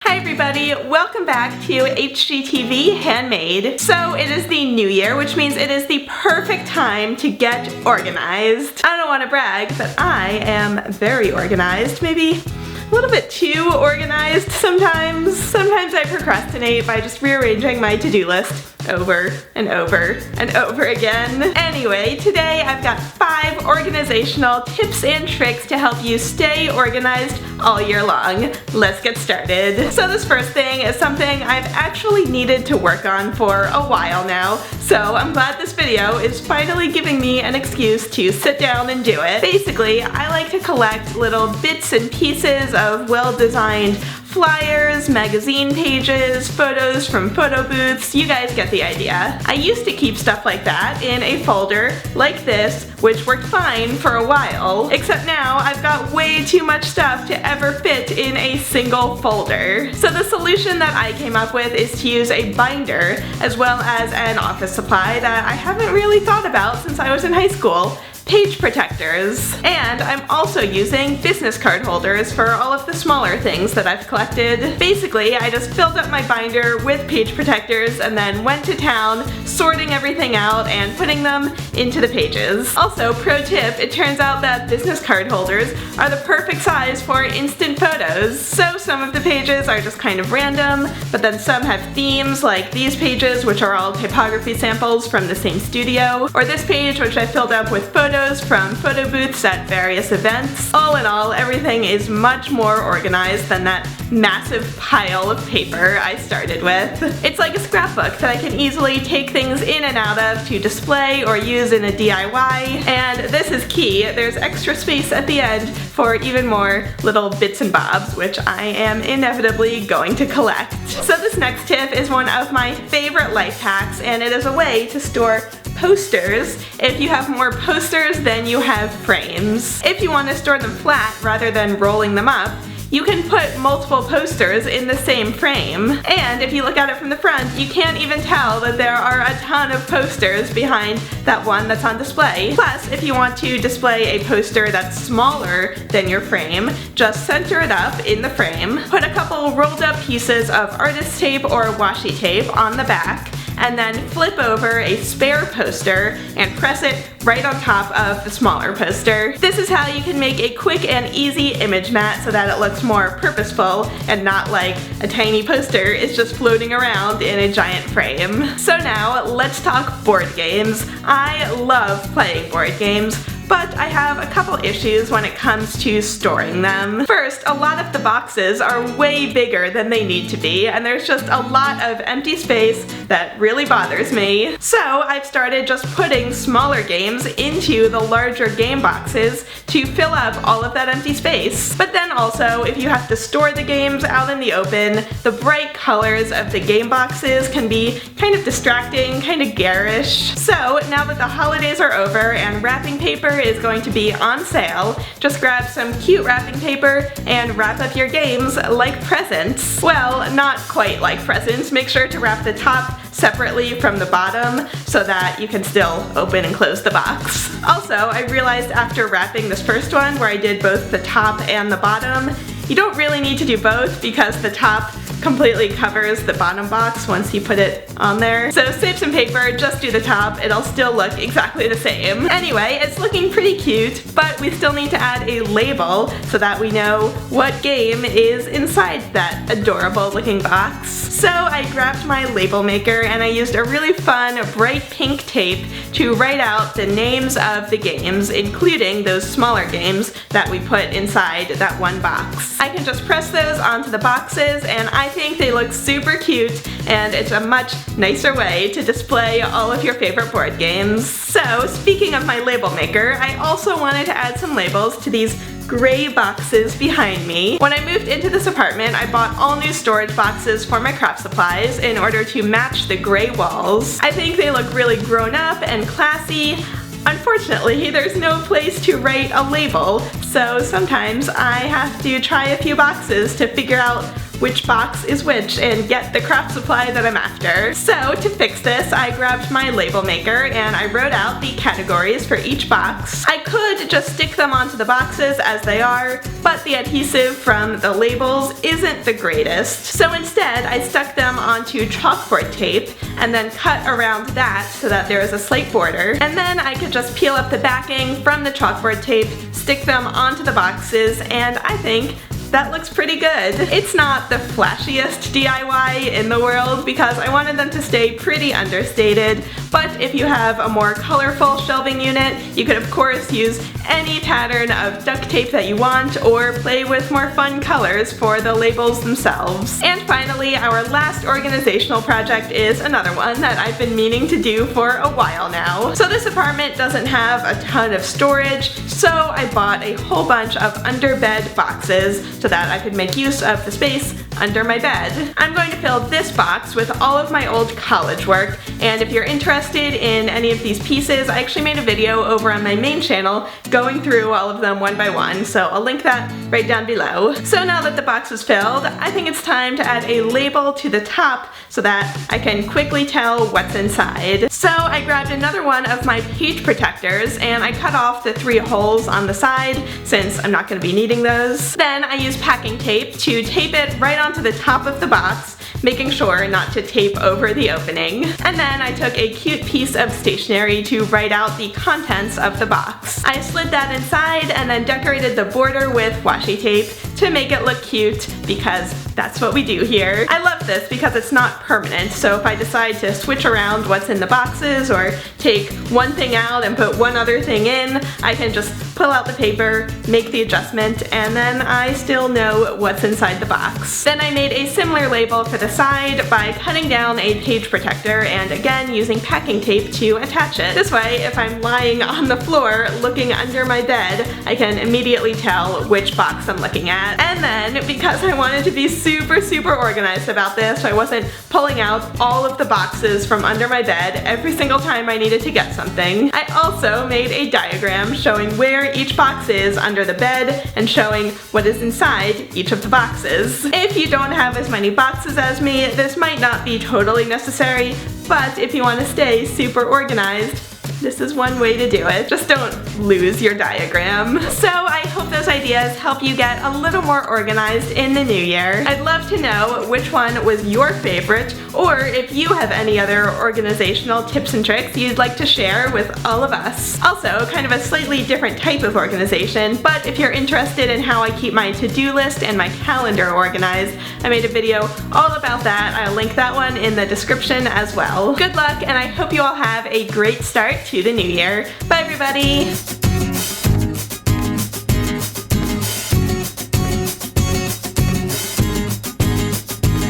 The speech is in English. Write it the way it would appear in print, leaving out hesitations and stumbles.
Hi everybody, welcome back to HGTV Handmade. So it is the new year, which means it is the perfect time to get organized. I don't want to brag, but I am very organized, maybe a little bit too organized sometimes. Sometimes I procrastinate by just rearranging my to-do list over and over and over again. Anyway, today I've got 5 organizational tips and tricks to help you stay organized all year long. Let's get started. So this first thing is something I've actually needed to work on for a while now, so I'm glad this video is finally giving me an excuse to sit down and do it. Basically, I like to collect little bits and pieces of well-designed flyers, magazine pages, photos from photo booths, you guys get the idea. I used to keep stuff like that in a folder like this, which worked fine for a while, except now I've got way too much stuff to ever fit in a single folder. So the solution that I came up with is to use a binder as well as an office supply that I haven't really thought about since I was in high school. Page protectors. And I'm also using business card holders for all of the smaller things that I've collected. Basically, I just filled up my binder with page protectors and then went to town sorting everything out and putting them into the pages. Also, pro tip, it turns out that business card holders are the perfect size for instant photos. So some of the pages are just kind of random, but then some have themes like these pages, which are all typography samples from the same studio, or this page, which I filled up with photos from photo booths at various events. All in all, everything is much more organized than that massive pile of paper I started with. It's like a scrapbook that I can easily take things in and out of to display or use in a DIY, and this is key. There's extra space at the end for even more little bits and bobs, which I am inevitably going to collect. So this next tip is one of my favorite life hacks, and it is a way to store posters. If you have more posters than you have frames. If you want to store them flat rather than rolling them up, you can put multiple posters in the same frame. And if you look at it from the front, you can't even tell that there are a ton of posters behind that one that's on display. Plus, if you want to display a poster that's smaller than your frame, just center it up in the frame, put a couple rolled up pieces of artist tape or washi tape on the back, and then flip over a spare poster and press it right on top of the smaller poster. This is how you can make a quick and easy image mat so that it looks more purposeful and not like a tiny poster is just floating around in a giant frame. So now let's talk board games. I love playing board games, but I have a couple issues when it comes to storing them. First, a lot of the boxes are way bigger than they need to be, and there's just a lot of empty space that really bothers me. So I've started just putting smaller games into the larger game boxes to fill up all of that empty space. But then also, if you have to store the games out in the open, the bright colors of the game boxes can be kind of distracting, kind of garish. So now that the holidays are over and wrapping paper is going to be on sale, just grab some cute wrapping paper and wrap up your games like presents. Well, not quite like presents. Make sure to wrap the top separately from the bottom so that you can still open and close the box. Also, I realized after wrapping this first one where I did both the top and the bottom, you don't really need to do both because the top completely covers the bottom box once you put it on there. So save some paper, just do the top, it'll still look exactly the same. Anyway, it's looking pretty cute, but we still need to add a label so that we know what game is inside that adorable looking box. So I grabbed my label maker and I used a really fun bright pink tape to write out the names of the games, including those smaller games that we put inside that one box. I can just press those onto the boxes, and I think they look super cute, and it's a much nicer way to display all of your favorite board games. So speaking of my label maker, I also wanted to add some labels to these gray boxes behind me. When I moved into this apartment, I bought all new storage boxes for my craft supplies in order to match the gray walls. I think they look really grown up and classy. Unfortunately, there's no place to write a label, so sometimes I have to try a few boxes to figure out which box is which and get the craft supply that I'm after. So to fix this, I grabbed my label maker and I wrote out the categories for each box. I could just stick them onto the boxes as they are, but the adhesive from the labels isn't the greatest. So instead, I stuck them onto chalkboard tape and then cut around that so that there is a slate border. And then I could just peel up the backing from the chalkboard tape, stick them onto the boxes, and I think that looks pretty good. It's not the flashiest DIY in the world because I wanted them to stay pretty understated, but if you have a more colorful shelving unit, you could of course use any pattern of duct tape that you want or play with more fun colors for the labels themselves. And finally, our last organizational project is another one that I've been meaning to do for a while now. So this apartment doesn't have a ton of storage, so I bought a whole bunch of underbed boxes so that I could make use of the space under my bed. I'm going to fill this box with all of my old college work, and if you're interested in any of these pieces, I actually made a video over on my main channel going through all of them one by one, so I'll link that right down below. So now that the box is filled, I think it's time to add a label to the top so that I can quickly tell what's inside. So I grabbed another one of my page protectors and I cut off the 3 holes on the side since I'm not going to be needing those. Then I used packing tape to tape it right onto the top of the box, making sure not to tape over the opening. And then I took a cute piece of stationery to write out the contents of the box. I slid that inside and then decorated the border with washi tape to make it look cute because that's what we do here. I love this because it's not permanent, so if I decide to switch around what's in the boxes or take one thing out and put one other thing in, I can just pull out the paper, make the adjustment, and then I still know what's inside the box. Then I made a similar label for the side by cutting down a page protector and again using packing tape to attach it. This way, if I'm lying on the floor looking under my bed, I can immediately tell which box I'm looking at. And then, because I wanted to be super organized about this, so I wasn't pulling out all of the boxes from under my bed every single time I needed to get something, I also made a diagram showing where each box is under the bed and showing what is inside each of the boxes. If you don't have as many boxes as me, this might not be totally necessary, but if you want to stay super organized, this is one way to do it. Just don't lose your diagram. So I hope those ideas help you get a little more organized in the new year. I'd love to know which one was your favorite, or if you have any other organizational tips and tricks you'd like to share with all of us. Also, kind of a slightly different type of organization, but if you're interested in how I keep my to-do list and my calendar organized, I made a video all about that. I'll link that one in the description as well. Good luck, and I hope you all have a great start to the new year. Bye everybody!